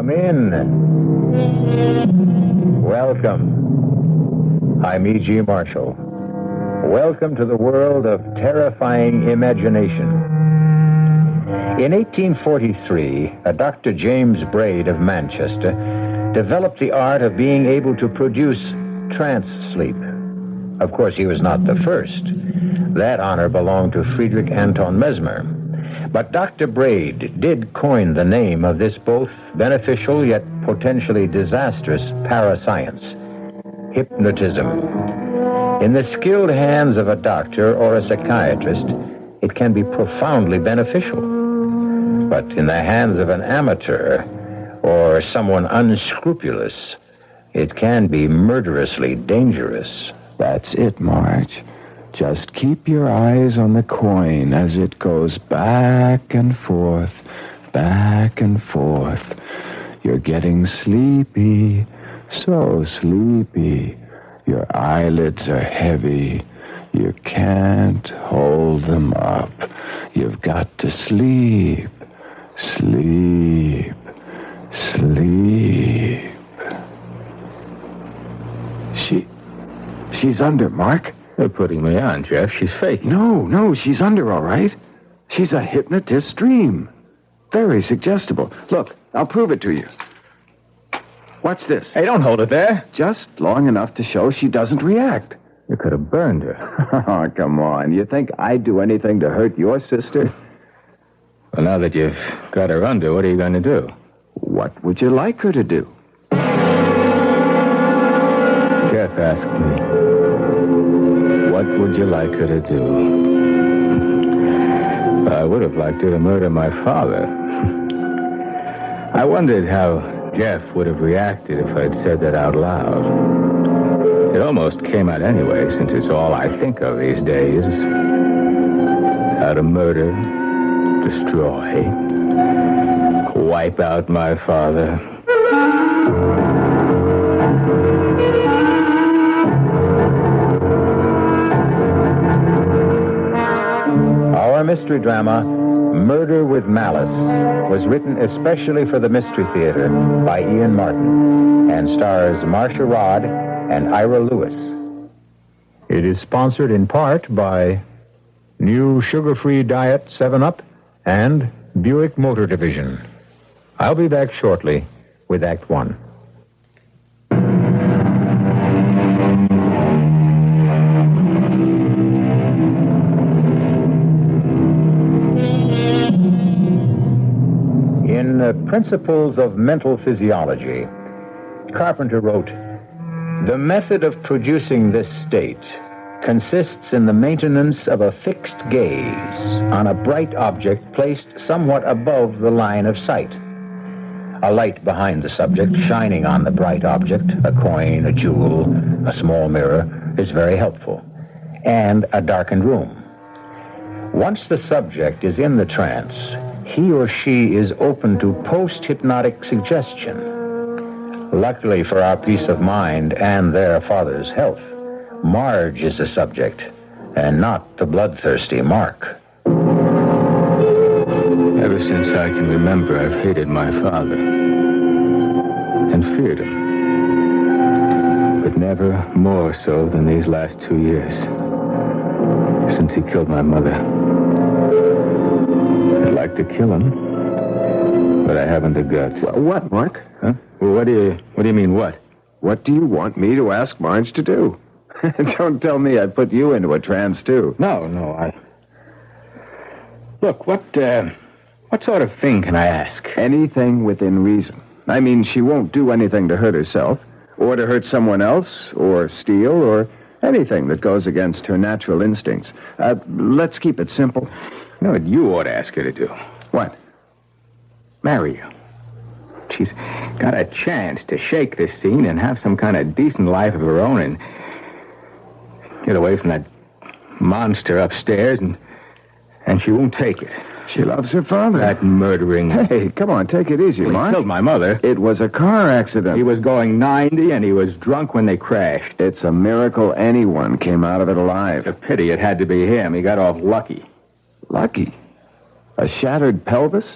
Come in. Welcome. I'm E.G. Marshall. Welcome to the world of terrifying imagination. In 1843, a Dr. James Braid of Manchester developed the art of being able to produce trance sleep. Of course, he was not the first. That honor belonged to Friedrich Anton Mesmer. But Dr. Braid did coin the name of this both beneficial yet potentially disastrous parascience, hypnotism. In the skilled hands of a doctor or a psychiatrist, it can be profoundly beneficial. But in the hands of an amateur or someone unscrupulous, it can be murderously dangerous. That's it, Marge. Just keep your eyes on the coin as it goes back and forth, back and forth. You're getting sleepy, so sleepy. Your eyelids are heavy. You can't hold them up. You've got to sleep, sleep, sleep. She's under, Mark. You're putting me on, Jeff. She's fake. No, she's under, all right. She's a hypnotist's dream. Very suggestible. Look, I'll prove it to you. What's this? Hey, don't hold it there. Just long enough to show she doesn't react. You could have burned her. Oh, come on. You think I'd do anything to hurt your sister? Well, now that you've got her under, what are you going to do? What would you like her to do? Jeff asked me, what would you like her to do? I would have liked her to murder my father. I wondered how Jeff would have reacted if I'd said that out loud. It almost came out anyway, since it's all I think of these days. How to murder, destroy, wipe out my father. Our mystery drama, Murder with Malice, was written especially for the Mystery Theater by Ian Martin and stars Marcia Rod and Ira Lewis. It is sponsored in part by New Sugar-Free Diet 7-Up and Buick Motor Division. I'll be back shortly with Act One. In Principles of Mental Physiology, Carpenter wrote, "The method of producing this state consists in the maintenance of a fixed gaze on a bright object placed somewhat above the line of sight. A light behind the subject shining on the bright object, a coin, a jewel, a small mirror, is very helpful, and a darkened room. Once the subject is in the trance, he or she is open to post-hypnotic suggestion. Luckily for our peace of mind and their father's health, Marge is the subject, and not the bloodthirsty Mark." Ever since I can remember, I've hated my father and feared him. But never more so than these last 2 years, since he killed my mother. I'd like to kill him, but I haven't the guts. What, Mark? Huh? Well, what do you mean, what? What do you want me to ask Marge to do? Don't tell me I'd put you into a trance, too. No, Look, what sort of thing can I ask? Anything within reason. I mean, she won't do anything to hurt herself, or to hurt someone else, or steal, or anything that goes against her natural instincts. Let's keep it simple. You know what you ought to ask her to do? What? Marry you. She's got a chance to shake this scene and have some kind of decent life of her own and get away from that monster upstairs, and she won't take it. She loves her father. That murdering... Hey, come on, take it easy, Mark. He killed my mother. It was a car accident. He was going 90, and he was drunk when they crashed. It's a miracle anyone came out of it alive. It's a pity it had to be him. He got off lucky. Lucky? A shattered pelvis?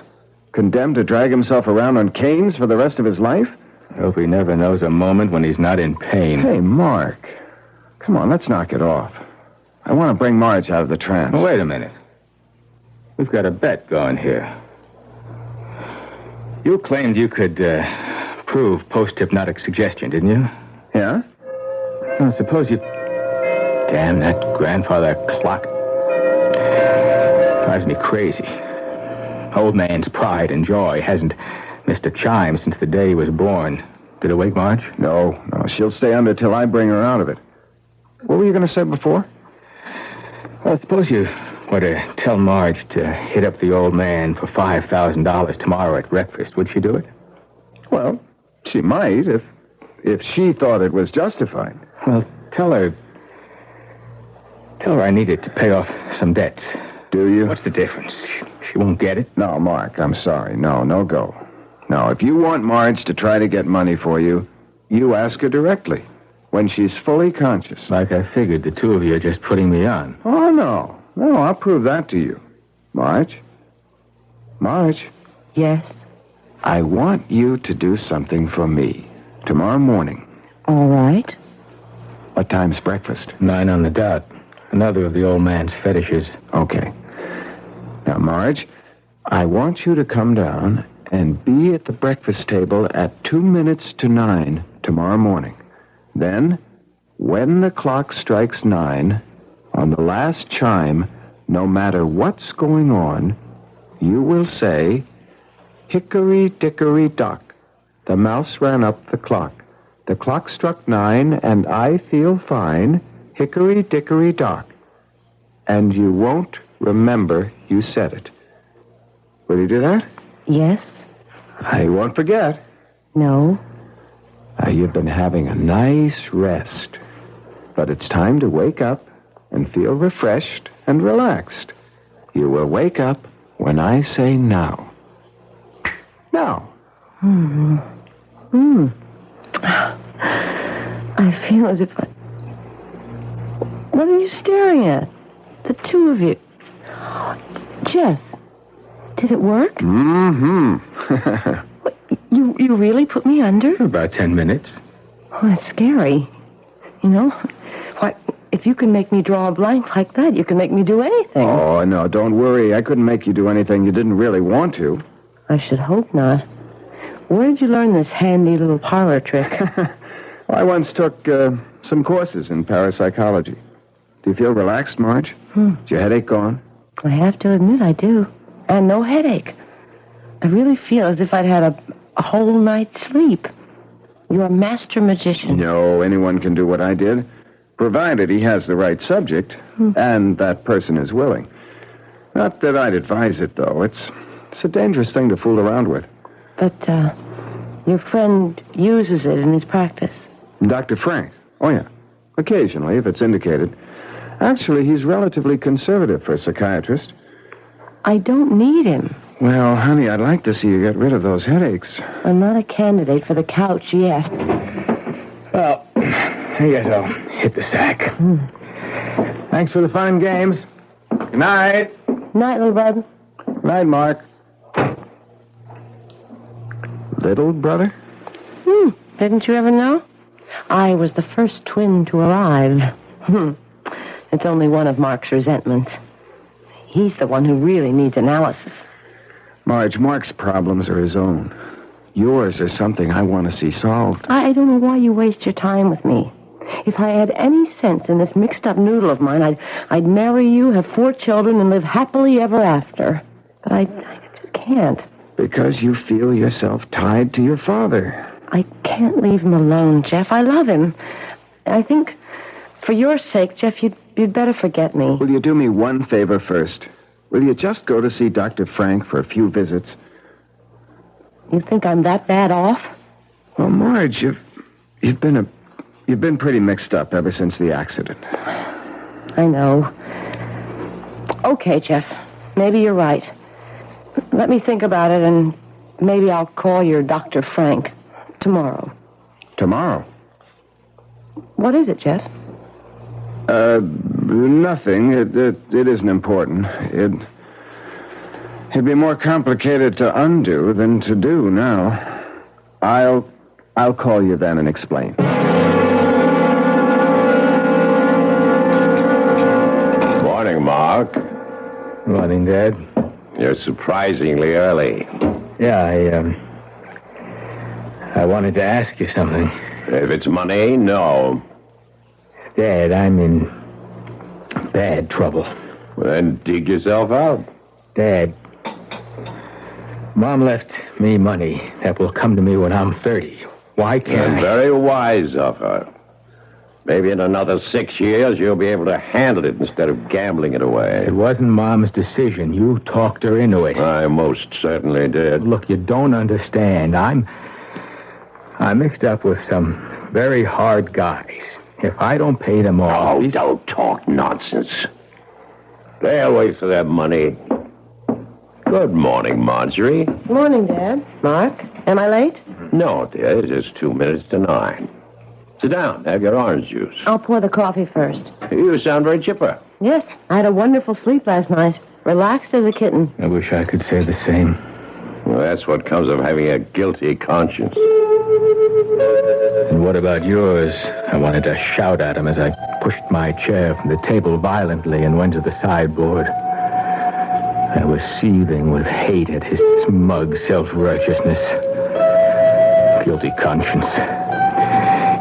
Condemned to drag himself around on canes for the rest of his life? I hope he never knows a moment when he's not in pain. Hey, Mark. Come on, let's knock it off. I want to bring Marge out of the trance. Well, wait a minute. We've got a bet going here. You claimed you could prove post-hypnotic suggestion, didn't you? Yeah? Well, suppose you... Damn, that grandfather clock drives me crazy. Old man's pride and joy hasn't missed a chime since the day he was born. Did it wake Marge? No. She'll stay under till I bring her out of it. What were you going to say before? Well, suppose you were to tell Marge to hit up the old man for $5,000 tomorrow at breakfast. Would she do it? Well, she might if she thought it was justified. Well, tell her I need it to pay off some debts. Do you? What's the difference? She won't get it? No, Mark, I'm sorry. No go. No, if you want Marge to try to get money for you, you ask her directly, when she's fully conscious. Like I figured the two of you are just putting me on. Oh, no. No, I'll prove that to you. Marge? Marge? Yes? I want you to do something for me. Tomorrow morning. All right. What time's breakfast? 9 on the dot. Another of the old man's fetishes. Okay. Now, Marge, I want you to come down and be at the breakfast table at 2 minutes to 9 tomorrow morning. Then, when the clock strikes 9, on the last chime, no matter what's going on, you will say, "Hickory-dickory-dock. The mouse ran up the clock. The clock struck 9, and I feel fine. Hickory-dickory-dock." And you won't remember you said it. Will you do that? Yes? I won't forget. No? You've been having a nice rest. But it's time to wake up and feel refreshed and relaxed. You will wake up when I say now. Now. I feel as if I... What are you staring at? The two of you. Jeff, did it work? Mm-hmm. What, you really put me under? About 10 minutes. Oh, that's scary. You know, why, if you can make me draw a blank like that, you can make me do anything. Oh, no, don't worry. I couldn't make you do anything you didn't really want to. I should hope not. Where did you learn this handy little parlor trick? Well, I once took some courses in parapsychology. Do you feel relaxed, Marge? Is your headache gone? I have to admit I do. And no headache. I really feel as if I'd had a whole night's sleep. You're a master magician. No, anyone can do what I did, provided he has the right subject, and that person is willing. Not that I'd advise it, though. It's a dangerous thing to fool around with. But, your friend uses it in his practice. Dr. Frank? Oh, yeah. Occasionally, if it's indicated. Actually, he's relatively conservative for a psychiatrist. I don't need him. Well, honey, I'd like to see you get rid of those headaches. I'm not a candidate for the couch yet. Well, I guess I'll hit the sack. Thanks for the fun and games. Good night. Night, little bud. Night, Mark. Little brother? Didn't you ever know? I was the first twin to arrive. It's only one of Mark's resentments. He's the one who really needs analysis. Marge, Mark's problems are his own. Yours are something I want to see solved. I don't know why you waste your time with me. If I had any sense in this mixed-up noodle of mine, I'd marry you, have 4 children, and live happily ever after. But I just can't. Because you feel yourself tied to your father. I can't leave him alone, Jeff. I love him. I think, for your sake, Jeff, you'd better forget me. Will you do me one favor first? Will you just go to see Dr. Frank for a few visits? You think I'm that bad off? Well, Marge, you've been pretty mixed up ever since the accident. I know. Okay, Jeff. Maybe you're right. Let me think about it, and maybe I'll call your Dr. Frank tomorrow. Tomorrow? What is it, Jeff? Nothing. It isn't important. It'd be more complicated to undo than to do now. I'll call you then and explain. Morning, Mark. Morning, Dad. You're surprisingly early. Yeah, I wanted to ask you something. If it's money, no. Dad, I'm in bad trouble. Well, then dig yourself out. Dad, Mom left me money that will come to me when I'm 30. Why can't I? Very wise of her. Maybe in another 6 years, you'll be able to handle it instead of gambling it away. It wasn't Mom's decision. You talked her into it. I most certainly did. Look, you don't understand. I'm mixed up with some very hard guys. If I don't pay them off... Oh, don't talk nonsense. Stay away from that money. Good morning, Marjorie. Morning, Dad. Mark, am I late? No, dear, it's just 2 minutes to 9. Sit down. Have your orange juice. I'll pour the coffee first. You sound very chipper. Yes, I had a wonderful sleep last night. Relaxed as a kitten. I wish I could say the same. Well, that's what comes of having a guilty conscience. And what about yours? I wanted to shout at him as I pushed my chair from the table violently and went to the sideboard. I was seething with hate at his smug self-righteousness. Guilty conscience.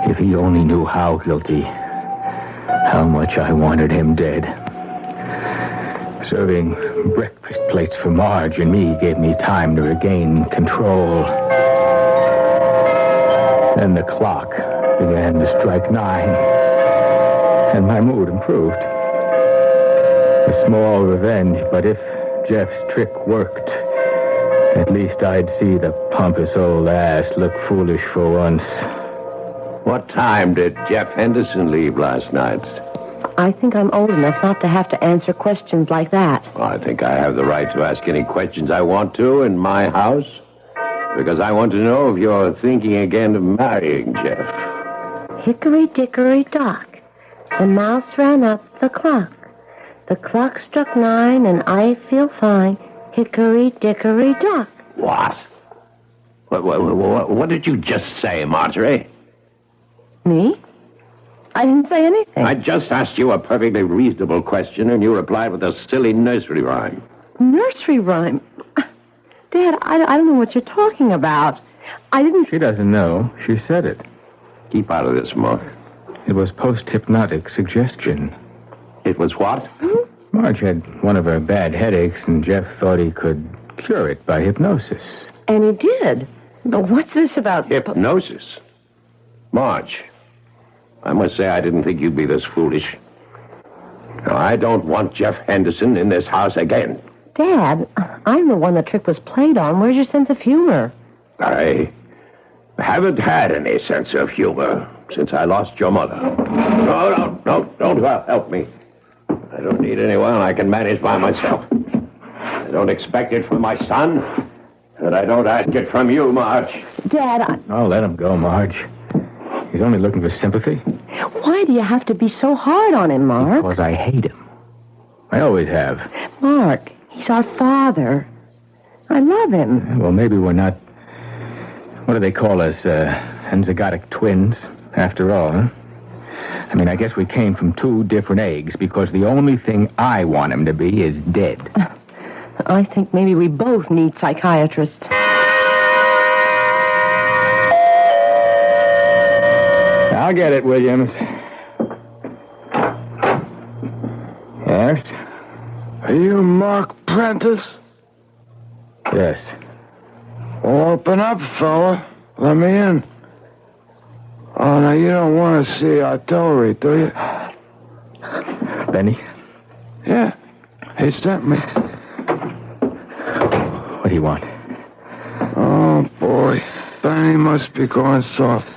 If he only knew how guilty, how much I wanted him dead. Serving breakfast plates for Marge and me gave me time to regain control. Then the clock began to strike 9, and my mood improved. A small revenge, but if Jeff's trick worked, at least I'd see the pompous old ass look foolish for once. What time did Jeff Henderson leave last night? I think I'm old enough not to have to answer questions like that. Well, I think I have the right to ask any questions I want to in my house. Because I want to know if you're thinking again of marrying Jeff. Hickory dickory dock. The mouse ran up the clock. The clock struck 9 and I feel fine. Hickory dickory dock. What? What did you just say, Marjorie? Me? I didn't say anything. I just asked you a perfectly reasonable question, and you replied with a silly nursery rhyme. Nursery rhyme? Dad, I don't know what you're talking about. I didn't... She doesn't know. She said it. Keep out of this, Mark. It was post-hypnotic suggestion. It was what? Marge had one of her bad headaches, and Jeff thought he could cure it by hypnosis. And he did. But what's this about... Hypnosis? Marge, I must say I didn't think you'd be this foolish. Now, I don't want Jeff Henderson in this house again. Dad, I'm the one the trick was played on. Where's your sense of humor? I haven't had any sense of humor since I lost your mother. No, don't help me. I don't need anyone. I can manage by myself. I don't expect it from my son, and I don't ask it from you, Marge. Dad, Oh, let him go, Marge. He's only looking for sympathy. Why do you have to be so hard on him, Mark? Because I hate him. I always have. Mark, he's our father. I love him. Well, maybe we're not... What do they call us? Enzygotic twins, after all, huh? I mean, I guess we came from 2 different eggs because the only thing I want him to be is dead. I think maybe we both need psychiatrists. I'll get it, Williams. Yes? Are you Mark Prentice? Yes. Well, open up, fella. Let me in. Oh, now you don't want to see artillery, do you? Benny? Yeah, he sent me. What do you want? Oh, boy. Benny must be going soft.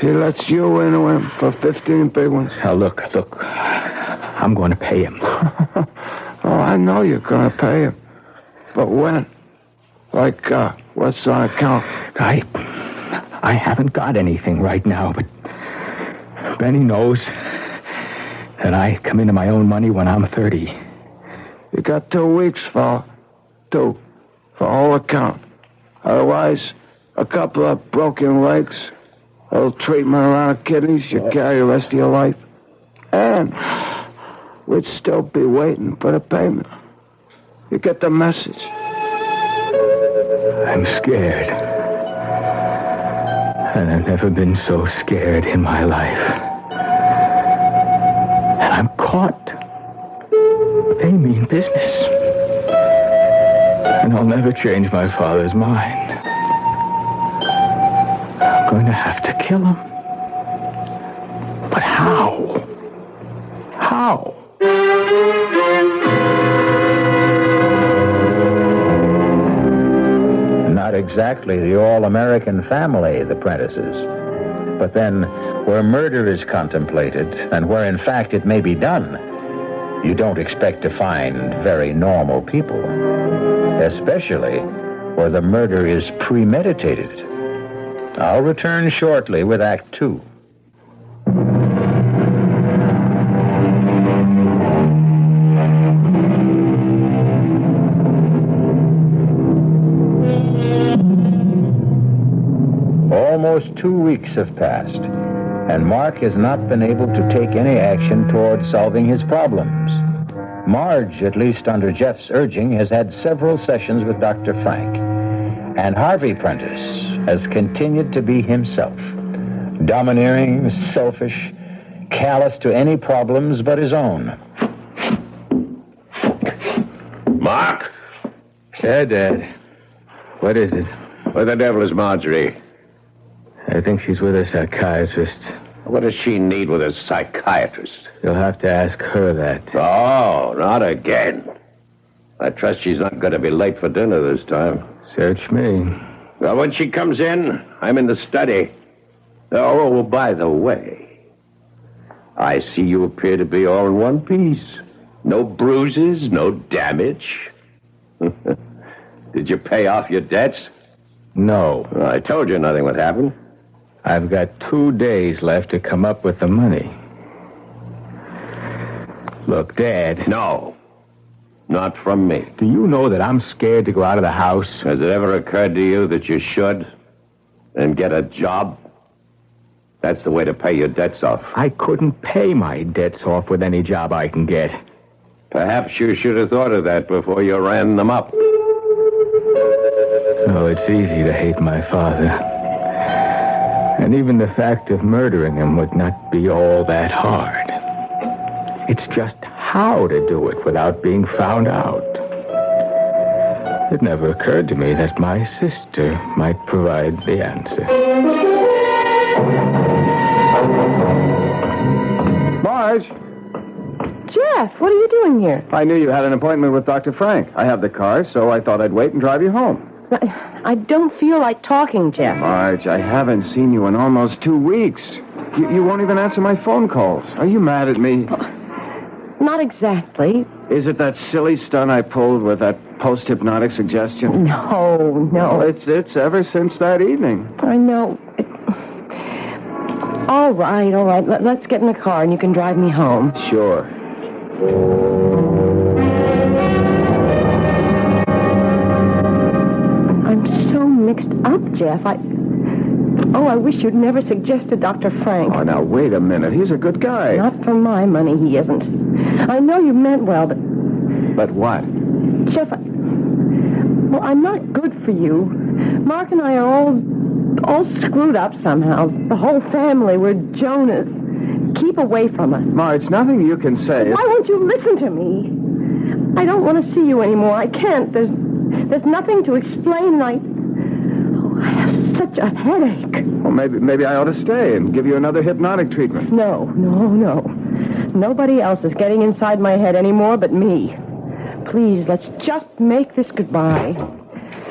He lets you into him for 15 big ones. Now, look. I'm going to pay him. Oh, I know you're going to pay him. But when? Like, what's on account? I haven't got anything right now, but Benny knows that I come into my own money when I'm 30. You got 2 weeks, fella. 2. the whole account. Otherwise, a couple of broken legs, a little treatment around the kidneys, you carry the rest of your life. And we'd still be waiting for the payment. You get the message. I'm scared. And I've never been so scared in my life. And I'm caught. They mean business. And I'll never change my father's mind. I'm going to have to kill him. But how? How? Not exactly the all-American family, the Prentices. But then, where murder is contemplated, and where in fact it may be done, you don't expect to find very normal people. Especially where the murder is premeditated. I'll return shortly with Act 2. Almost 2 weeks have passed, and Mark has not been able to take any action towards solving his problems. Marge, at least under Jeff's urging, has had several sessions with Dr. Frank. And Harvey Prentice has continued to be himself. Domineering, selfish, callous to any problems but his own. Mark? Yeah, Dad. What is it? Where the devil is Marjorie? I think she's with a psychiatrist. What does she need with a psychiatrist? You'll have to ask her that. Oh, not again. I trust she's not going to be late for dinner this time. Search me. Well, when she comes in, I'm in the study. Oh, by the way, I see you appear to be all in one piece. No bruises, no damage. Did you pay off your debts? No. Well, I told you nothing would happen. I've got 2 days left to come up with the money. Look, Dad. No. Not from me. Do you know that I'm scared to go out of the house? Has it ever occurred to you that you should? And get a job? That's the way to pay your debts off. I couldn't pay my debts off with any job I can get. Perhaps you should have thought of that before you ran them up. Oh, it's easy to hate my father. And even the fact of murdering him would not be all that hard. It's just how to do it without being found out. It never occurred to me that my sister might provide the answer. Marge! Jeff, what are you doing here? I knew you had an appointment with Dr. Frank. I have the car, so I thought I'd wait and drive you home. I don't feel like talking, Jeff. Marge, I haven't seen you in almost 2 weeks. You won't even answer my phone calls. Are you mad at me? Not exactly. Is it that silly stunt I pulled with that post-hypnotic suggestion? No. Well, it's ever since that evening. I know. All right. Let's get in the car and you can drive me home. Sure. I'm so mixed up, Jeff. I wish you'd never suggested Dr. Frank. Oh, now, wait a minute. He's a good guy. Not for my money, he isn't. I know you meant well, but... But what? Jeff, I'm not good for you. Mark and I are all screwed up somehow. The whole family, we're Jonahs. Keep away from us. Marge, nothing you can say. Why won't you listen to me? I don't want to see you anymore. I can't. There's nothing to explain. I have such a headache. Well, maybe I ought to stay and give you another hypnotic treatment. No. Nobody else is getting inside my head anymore but me. Please, let's just make this goodbye.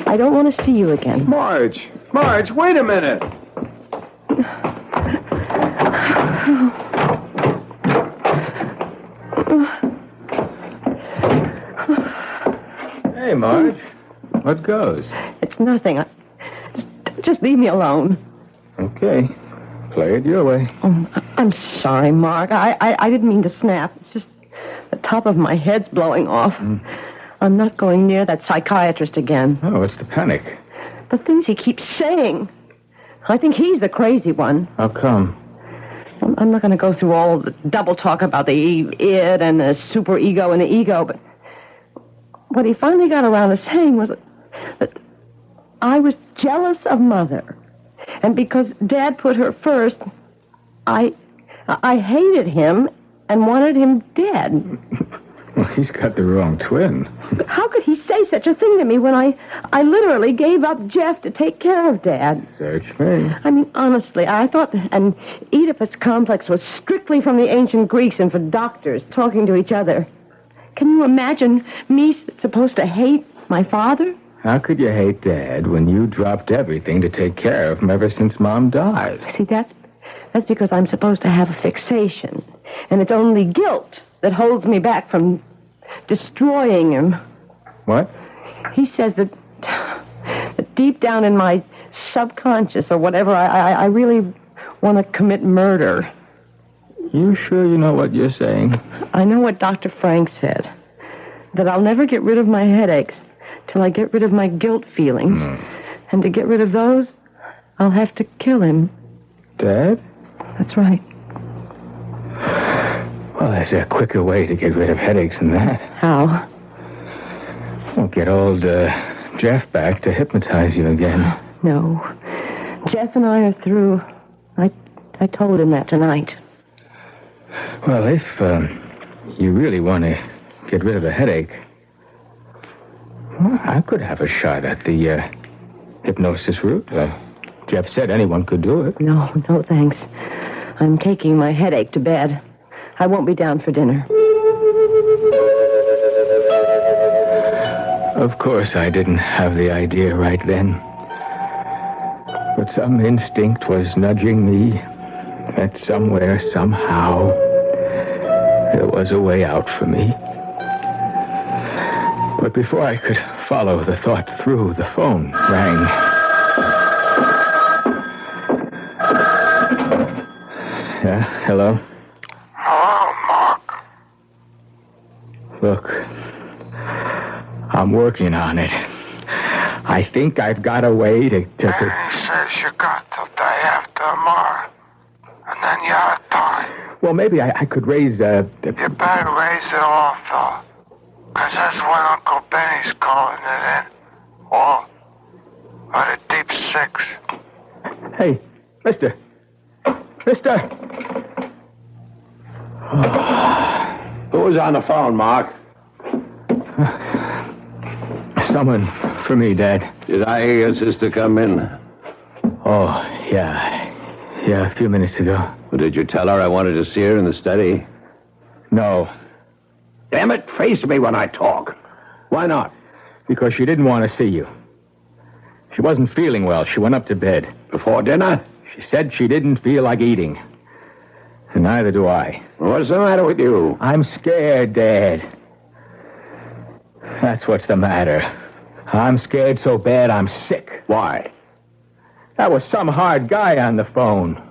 I don't want to see you again. Marge, wait a minute. Hey, Marge. What goes? It's nothing. Just leave me alone. Okay. Play it your way. Oh, I'm sorry, Mark. I didn't mean to snap. It's just the top of my head's blowing off. I'm not going near that psychiatrist again. Oh, what's the panic? The things he keeps saying. I think he's the crazy one. How come? I'm not going to go through all the double talk about the id and the superego and the ego, but what he finally got around to saying was that I was jealous of Mother. And because Dad put her first, I hated him and wanted him dead. Well, he's got the wrong twin. How could he say such a thing to me when I literally gave up Jeff to take care of Dad? Search me. I mean, honestly, I thought an Oedipus complex was strictly from the ancient Greeks and for doctors talking to each other. Can you imagine me supposed to hate my father? How could you hate Dad when you dropped everything to take care of him ever since Mom died? See, that's because I'm supposed to have a fixation. And it's only guilt that holds me back from destroying him. What? He says that deep down in my subconscious or whatever, I really want to commit murder. You sure you know what you're saying? I know what Dr. Frank said. That I'll never get rid of my headaches till I get rid of my guilt feelings. And to get rid of those, I'll have to kill him. Dad? That's right. Well, there's a quicker way to get rid of headaches than that. How? We'll get old Jeff back to hypnotize you again. No. Jeff and I are through. I told him that tonight. Well, if you really want to get rid of a headache, well, I could have a shot at the hypnosis route. Jeff said anyone could do it. No, thanks. I'm taking my headache to bed. I won't be down for dinner. Of course, I didn't have the idea right then. But some instinct was nudging me that somewhere, somehow, there was a way out for me. But before I could follow the thought through, the phone rang. Yeah, hello? Hello, Mark. Look, I'm working on it. I think I've got a way to... Benny says you got till day after tomorrow. And then you're out of time. Well, maybe I could raise... You better raise it off, though. Because that's when Uncle Benny's calling it in. Or the deep six. Hey, mister. Who was on the phone, Mark? Someone for me, Dad. Did I hear your sister come in? Oh, yeah. Yeah, a few minutes ago. Well, did you tell her I wanted to see her in the study? No. Damn it, face me when I talk. Why not? Because she didn't want to see you. She wasn't feeling well. She went up to bed. Before dinner? She said she didn't feel like eating. And neither do I. What's the matter with you? I'm scared, Dad. That's what's the matter. I'm scared so bad I'm sick. Why? That was some hard guy on the phone.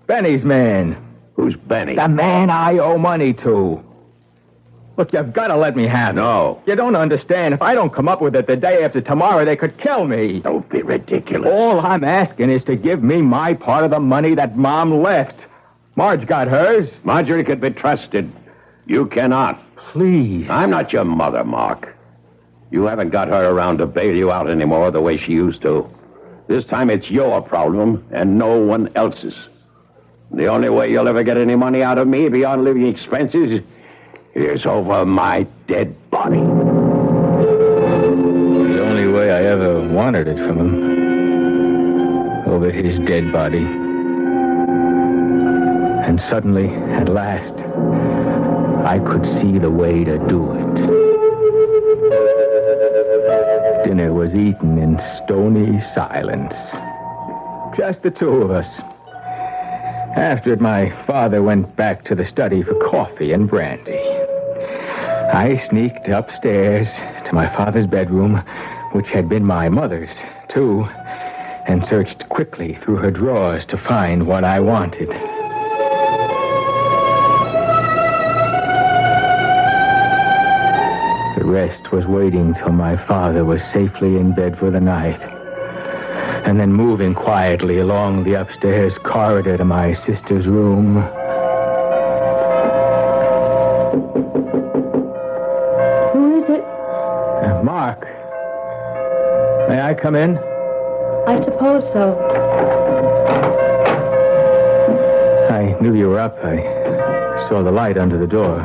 Benny's man. Who's Benny? The man I owe money to. Look, you've got to let me have it. No. You don't understand. If I don't come up with it the day after tomorrow, they could kill me. Don't be ridiculous. All I'm asking is to give me my part of the money that Mom left. Marge got hers. Marjorie could be trusted. You cannot. Please. I'm not your mother, Mark. You haven't got her around to bail you out anymore the way she used to. This time it's your problem and no one else's. The only way you'll ever get any money out of me beyond living expenses is over my dead body. The only way I ever wanted it from him. Over his dead body. And suddenly, at last, I could see the way to do it. Dinner was eaten in stony silence. Just the two of us. After it, my father went back to the study for coffee and brandy. I sneaked upstairs to my father's bedroom, which had been my mother's, too, and searched quickly through her drawers to find what I wanted. The rest was waiting till my father was safely in bed for the night, and then moving quietly along the upstairs corridor to my sister's room. Who is it? Mark. May I come in? I suppose so. I knew you were up. I saw the light under the door.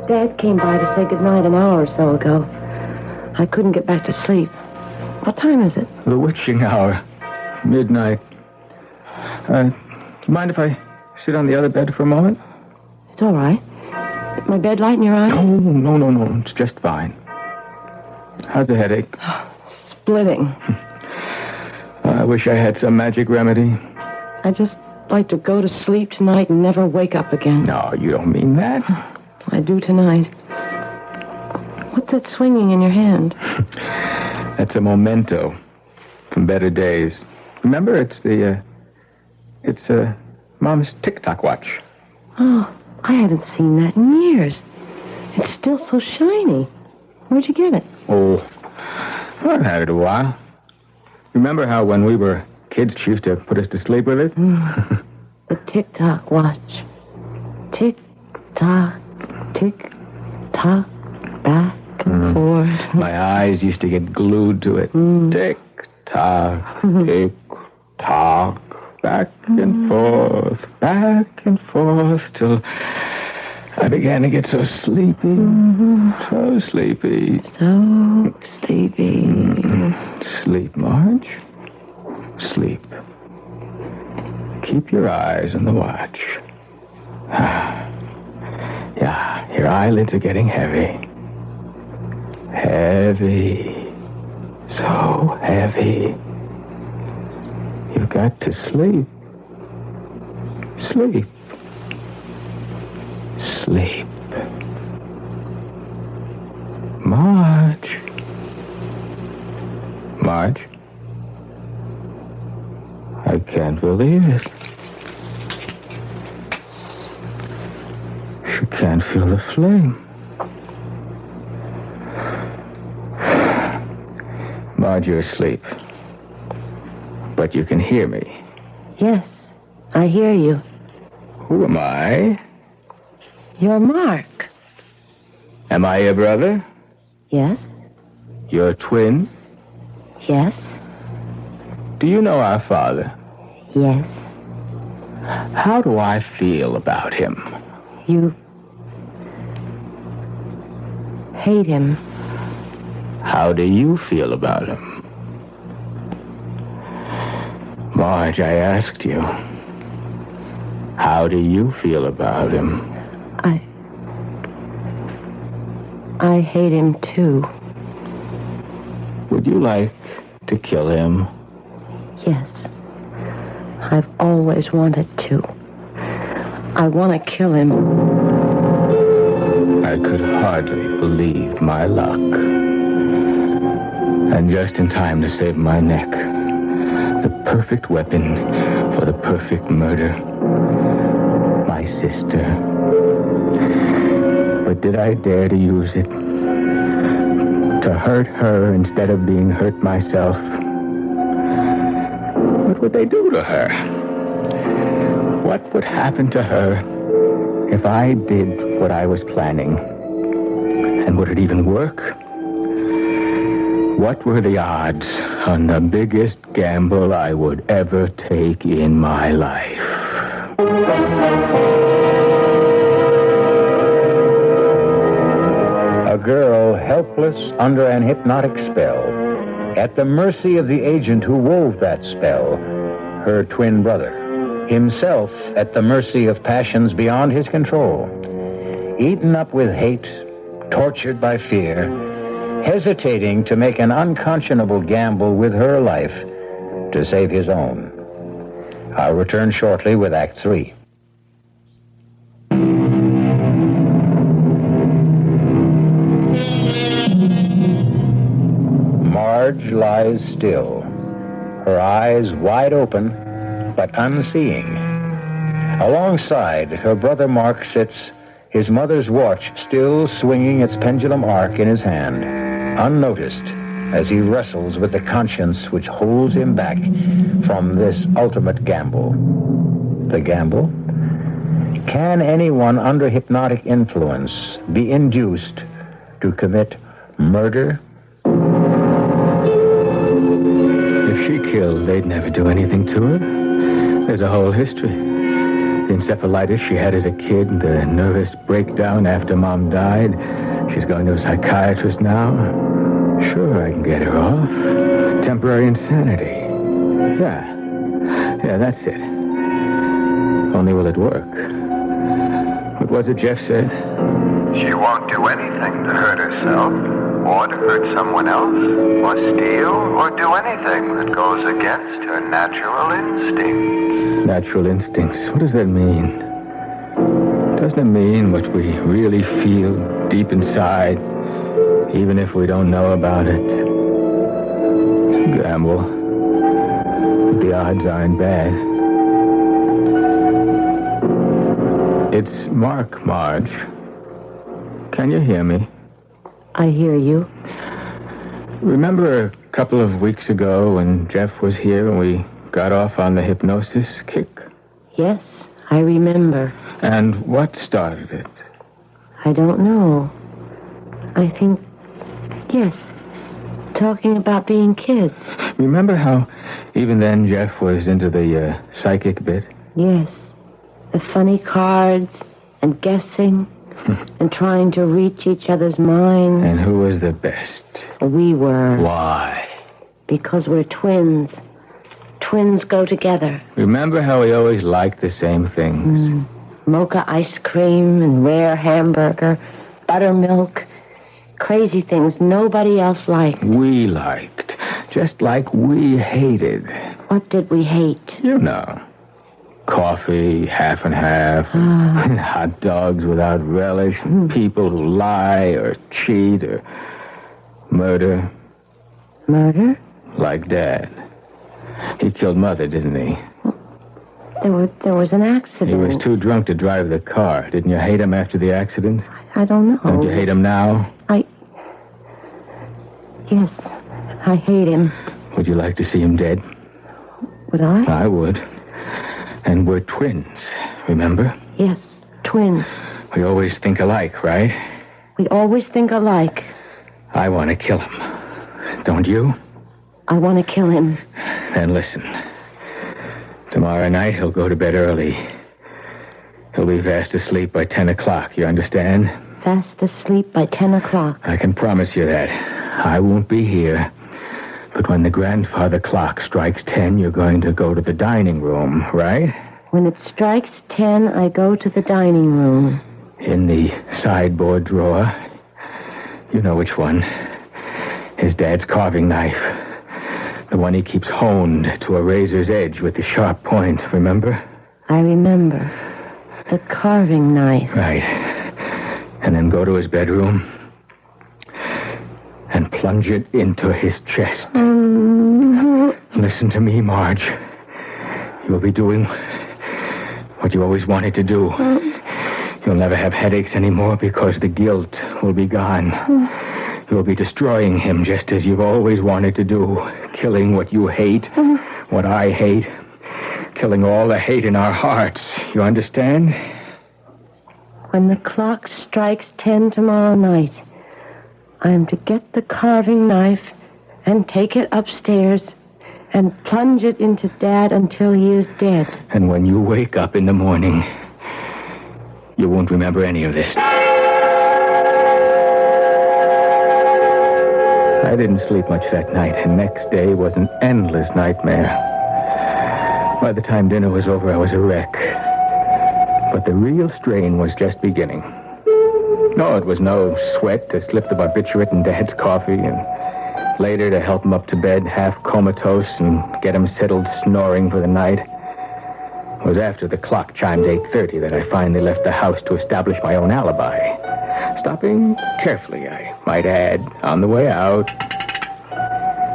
Dad came by to say goodnight an hour or so ago. I couldn't get back to sleep. What time is it? The witching hour. Midnight. Do you mind if I sit on the other bed for a moment? It's all right. My bed light in your eyes? No. It's just fine. How's the headache? Splitting. I wish I had some magic remedy. I'd just like to go to sleep tonight and never wake up again. No, you don't mean that. I do tonight. What's that swinging in your hand? That's a memento from better days. Remember, it's Mom's tick-tock watch. Oh, I haven't seen that in years. It's still so shiny. Where'd you get it? Oh, I've had it a while. Remember how when we were kids she used to put us to sleep with it? The tick-tock watch. Tick-tock, tick-tock, back and forth. My eyes used to get glued to it. Tick-tock, tick-tock, back and forth, till I began to get so sleepy. So sleepy. So sleepy. Sleep, Marge. Sleep. Keep your eyes on the watch. Yeah, your eyelids are getting heavy. Heavy. So heavy. You've got to sleep. Sleep. Sleep. Marge. Marge? I can't believe it. She can't feel the flame. Marge, you're asleep. But you can hear me. Yes, I hear you. Who am I? You're Mark. Am I your brother? Yes, Your twin? yes, Do you know our father? yes. How do I feel about him? You hate him. How do you feel about him? Marge, I asked you. How do you feel about him? I hate him too. Would you like to kill him? Yes. I've always wanted to. I want to kill him. I could hardly believe my luck. And just in time to save my neck. The perfect weapon for the perfect murder. My sister. But did I dare to use it? To hurt her instead of being hurt myself? What would they do to her? What would happen to her if I did what I was planning? And would it even work? What were the odds on the biggest gamble I would ever take in my life? A girl helpless under an hypnotic spell, at the mercy of the agent who wove that spell, her twin brother, himself at the mercy of passions beyond his control, eaten up with hate, tortured by fear, hesitating to make an unconscionable gamble with her life to save his own. I'll return shortly with Act 3. Marge lies still, her eyes wide open, but unseeing. Alongside, her brother Mark sits his mother's watch still swinging its pendulum arc in his hand, unnoticed as he wrestles with the conscience which holds him back from this ultimate gamble. The gamble? Can anyone under hypnotic influence be induced to commit murder? If she killed, they'd never do anything to her. There's a whole history. The encephalitis she had as a kid, the nervous breakdown after Mom died. She's going to a psychiatrist now. Sure, I can get her off. Temporary insanity. Yeah, that's it. Only will it work? What was it Jeff said? She won't do anything to hurt herself, or to hurt someone else, or steal, or do anything that goes against her natural instincts. Natural instincts. What does that mean? Doesn't it mean what we really feel deep inside, even if we don't know about it? It's a gamble. But the odds aren't bad. It's Mark, Marge. Can you hear me? I hear you. Remember a couple of weeks ago when Jeff was here and we got off on the hypnosis kick? Yes, I remember. And what started it? I don't know. I think, yes, talking about being kids. Remember how even then Jeff was into the psychic bit? Yes. The funny cards and guessing and trying to reach each other's minds. And who was the best? We were. Why? Because we're twins. Twins go together. Remember how we always liked the same things? Mocha ice cream and rare hamburger, buttermilk. Crazy things nobody else liked. We liked. Just like we hated. What did we hate? You know. Coffee, half and half, hot dogs without relish, people who lie or cheat or murder. Murder? Like Dad. He killed Mother, didn't he? There was an accident. He was too drunk to drive the car. Didn't you hate him after the accident? I don't know. Don't you hate him now? Yes, I hate him. Would you like to see him dead? Would I? I would. And we're twins, remember? Yes, twins. We always think alike, right? We always think alike. I want to kill him. Don't you? I want to kill him. Then listen. Tomorrow night, he'll go to bed early. He'll be fast asleep by 10 o'clock, you understand? Fast asleep by 10 o'clock. I can promise you that. I won't be here. But when the grandfather clock strikes 10, you're going to go to the dining room, right? When it strikes 10, I go to the dining room. In the sideboard drawer. You know which one. His dad's carving knife. The one he keeps honed to a razor's edge with the sharp point, remember? I remember. The carving knife. Right. And then go to his bedroom and plunge it into his chest. Listen to me, Marge. You'll be doing what you always wanted to do. You'll never have headaches anymore because the guilt will be gone. You'll be destroying him just as you've always wanted to do. Killing what you hate, what I hate. Killing all the hate in our hearts. You understand? When the clock strikes 10 tomorrow night, I am to get the carving knife and take it upstairs and plunge it into Dad until he is dead. And when you wake up in the morning, you won't remember any of this. I didn't sleep much that night, and next day was an endless nightmare. By the time dinner was over, I was a wreck. But the real strain was just beginning. No, it was no sweat to slip the barbiturate in Dad's coffee, and later to help him up to bed half comatose and get him settled snoring for the night. It was after the clock chimed 8:30 that I finally left the house to establish my own alibi. Stopping carefully, I might add, on the way out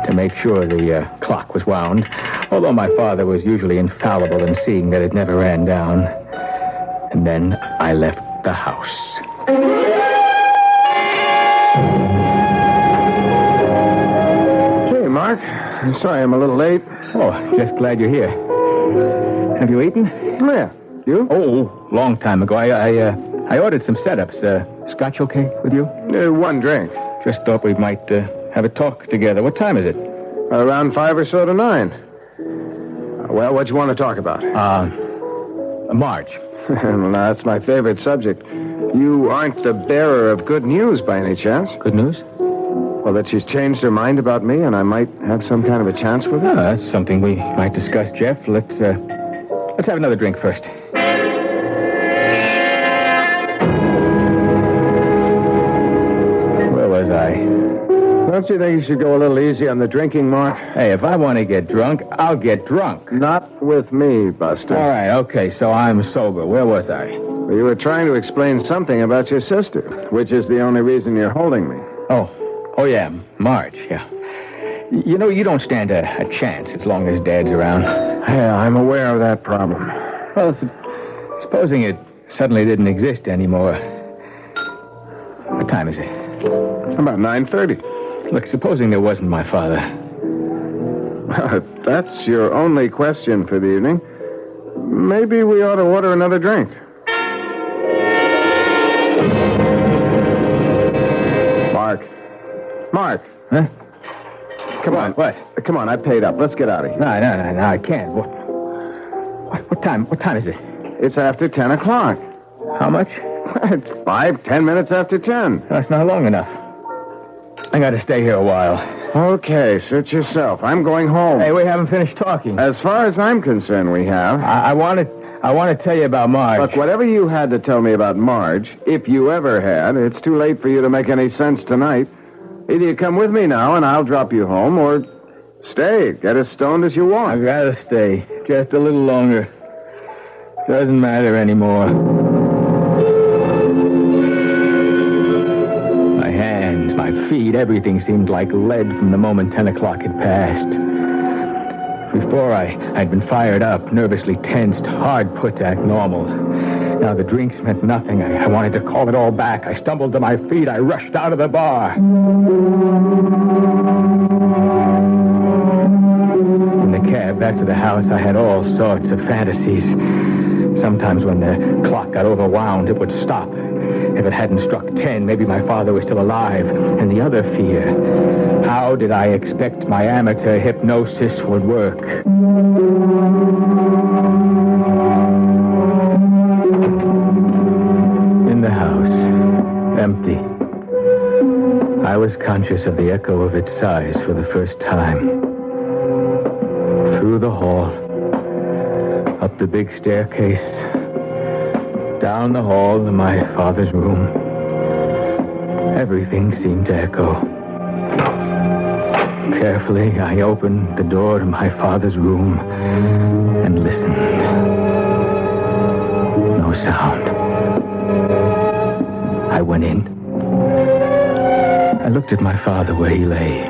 to make sure the clock was wound, although my father was usually infallible in seeing that it never ran down. And then I left the house. Hey, Mark. I'm sorry I'm a little late. Oh, just glad you're here. Have you eaten? Yeah. You? Oh, long time ago. I ordered some setups. Scotch okay with you? One drink. Just thought we might have a talk together. What time is it? Around 5 or so to 9. Well, what you want to talk about? Marge. Well, that's my favorite subject. You aren't the bearer of good news by any chance? Good news? Well, that she's changed her mind about me and I might have some kind of a chance with her? Oh, that's something we might discuss, Jeff. Let's have another drink first. Where was I? Don't you think you should go a little easy on the drinking, Mark? Hey, if I want to get drunk, I'll get drunk. Not with me, Buster. All right, okay, so I'm sober. Where was I? You were trying to explain something about your sister, which is the only reason you're holding me. Oh, yeah, Marge, yeah. You know, you don't stand a chance as long as Dad's around. Yeah, I'm aware of that problem. Well, supposing it suddenly didn't exist anymore. What time is it? About 9:30. Look, supposing there wasn't my father. If that's your only question for the evening, maybe we ought to order another drink. Mark. Huh? Come on. What? Come on, I paid up. Let's get out of here. No, I can't. What time is it? It's after 10 o'clock. How much? It's 5-10 minutes after 10. That's not long enough. I got to stay here a while. Okay, suit yourself. I'm going home. Hey, we haven't finished talking. As far as I'm concerned, we have. I want to tell you about Marge. Look, whatever you had to tell me about Marge, if you ever had, it's too late for you to make any sense tonight. Either you come with me now and I'll drop you home, or stay. Get as stoned as you want. I'd rather stay. Just a little longer. Doesn't matter anymore. My hands, my feet, everything seemed like lead from the moment 10 o'clock had passed. Before I'd been fired up, nervously tensed, hard put to act normal. Now the drinks meant nothing. I wanted to call it all back. I stumbled to my feet. I rushed out of the bar. In the cab back to the house, I had all sorts of fantasies. Sometimes when the clock got overwound, it would stop. If it hadn't struck 10, maybe my father was still alive. And the other fear, how did I expect my amateur hypnosis would work? In the house, empty. I was conscious of the echo of its sighs for the first time. Through the hall, up the big staircase, down the hall to my father's room. Everything seemed to echo. Carefully, I opened the door to my father's room and listened. No sound. I went in. I looked at my father where he lay,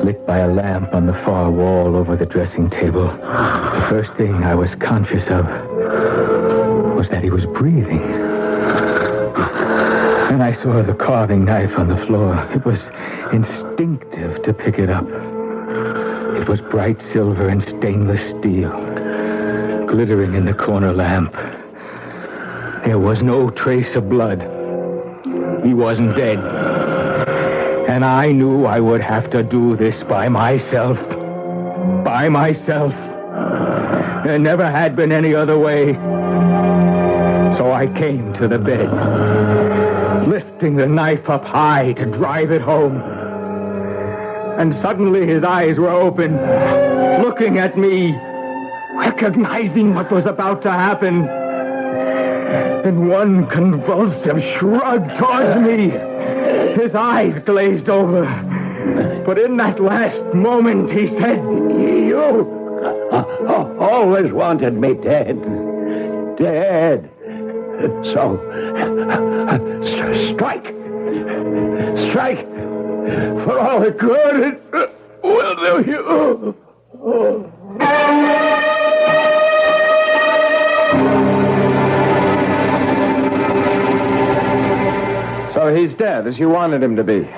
lit by a lamp on the far wall over the dressing table. The first thing I was conscious of was that he was breathing. Then I saw the carving knife on the floor. It was instinctive to pick it up. It was bright silver and stainless steel, glittering in the corner lamp. There was no trace of blood. He wasn't dead. And I knew I would have to do this by myself. By myself. There never had been any other way. So I came to the bed, lifting the knife up high to drive it home. And suddenly his eyes were open, looking at me, recognizing what was about to happen. In one convulsive shrug towards me, his eyes glazed over. But in that last moment, he said, "You always wanted me dead. Dead. So, strike. Strike. For all the good it will do you." he's dead, as you wanted him to be.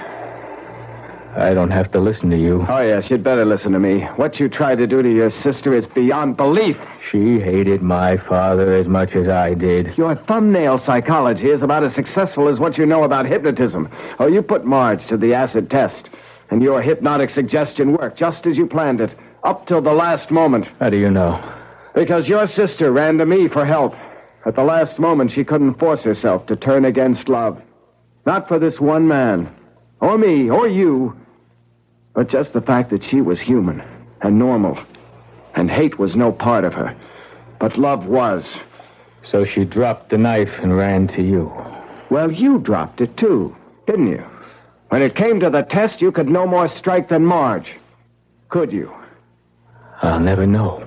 I don't have to listen to you. Oh, yes, you'd better listen to me. What you tried to do to your sister is beyond belief. She hated my father as much as I did. Your thumbnail psychology is about as successful as what you know about hypnotism. Oh, you put Marge to the acid test, and your hypnotic suggestion worked just as you planned it, up till the last moment. How do you know? Because your sister ran to me for help. At the last moment, she couldn't force herself to turn against love. Not for this one man, or me, or you, but just the fact that she was human and normal, and hate was no part of her, but love was. So she dropped the knife and ran to you. Well, you dropped it too, didn't you? When it came to the test, you could no more strike than Marge. Could you? I'll never know.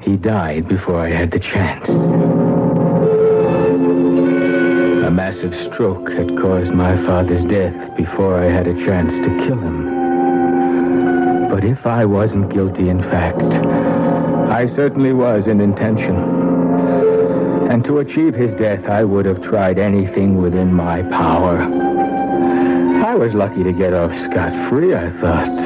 He died before I had the chance. A massive stroke had caused my father's death before I had a chance to kill him. But if I wasn't guilty in fact, I certainly was in intention. And to achieve his death, I would have tried anything within my power. I was lucky to get off scot-free, I thought.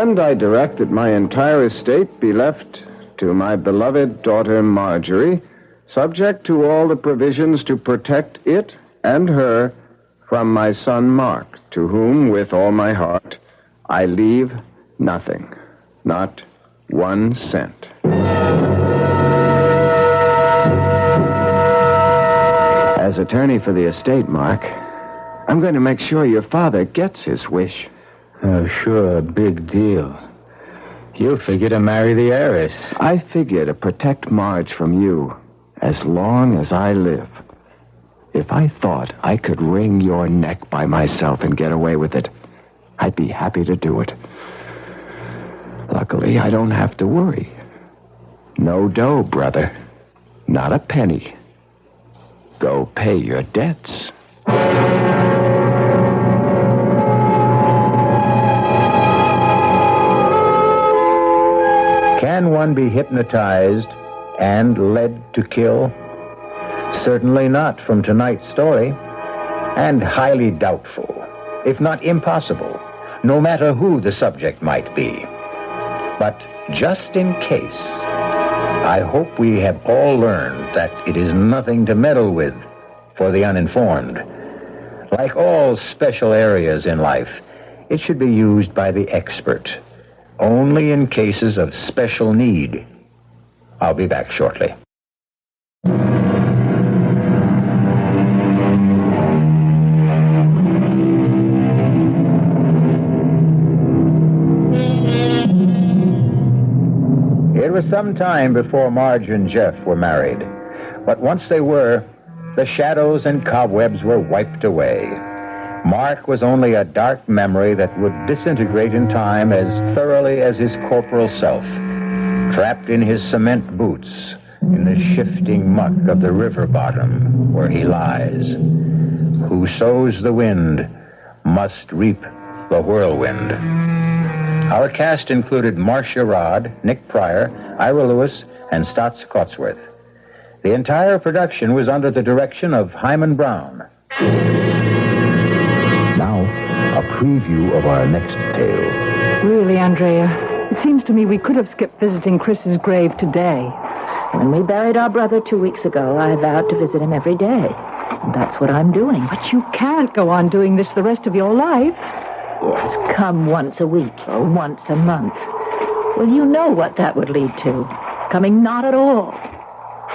And I direct that my entire estate be left to my beloved daughter Marjorie, subject to all the provisions to protect it and her from my son Mark, to whom, with all my heart, I leave nothing, not 1 cent. As attorney for the estate, Mark, I'm going to make sure your father gets his wish. Oh, sure, big deal. You figure to marry the heiress. I figure to protect Marge from you as long as I live. If I thought I could wring your neck by myself and get away with it, I'd be happy to do it. Luckily, I don't have to worry. No dough, brother. Not a penny. Go pay your debts. Can one be hypnotized and led to kill? Certainly not from tonight's story, and highly doubtful, if not impossible, no matter who the subject might be. But just in case, I hope we have all learned that it is nothing to meddle with for the uninformed. Like all special areas in life, it should be used by the expert, only in cases of special need. I'll be back shortly. It was some time before Marge and Jeff were married, but once they were, the shadows and cobwebs were wiped away. Mark was only a dark memory that would disintegrate in time as thoroughly as his corporal self, trapped in his cement boots in the shifting muck of the river bottom where he lies. Who sows the wind must reap the whirlwind. Our cast included Marcia Rodd, Nick Pryor, Ira Lewis, and Stotts Cotsworth. The entire production was under the direction of Hyman Brown. Now, a preview of our next tale. Really, Andrea, it seems to me we could have skipped visiting Chris's grave today. When we buried our brother 2 weeks ago, I vowed to visit him every day. And that's what I'm doing. But you can't go on doing this the rest of your life. Yes, come once a week or once a month. Well, you know what that would lead to. Coming not at all.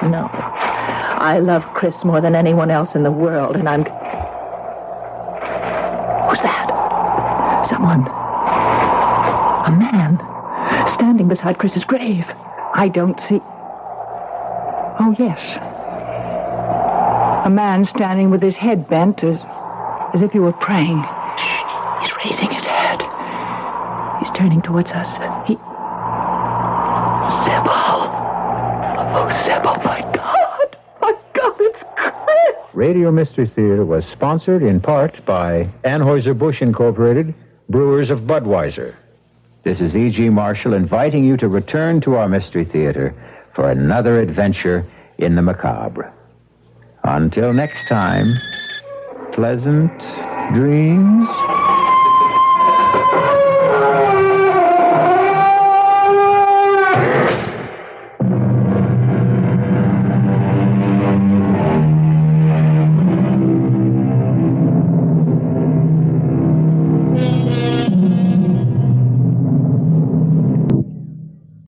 No. I love Chris more than anyone else in the world, and I'm... Who's that? Someone. A man. Standing beside Chris's grave. I don't see... Oh, yes. A man standing with his head bent as if he were praying. He's raising his head. He's turning towards us. Sybil. Oh, Sybil, my God. My God, it's Chris. Radio Mystery Theater was sponsored in part by Anheuser-Busch Incorporated, Brewers of Budweiser. This is E.G. Marshall inviting you to return to our Mystery Theater for another adventure in the macabre. Until next time, pleasant dreams.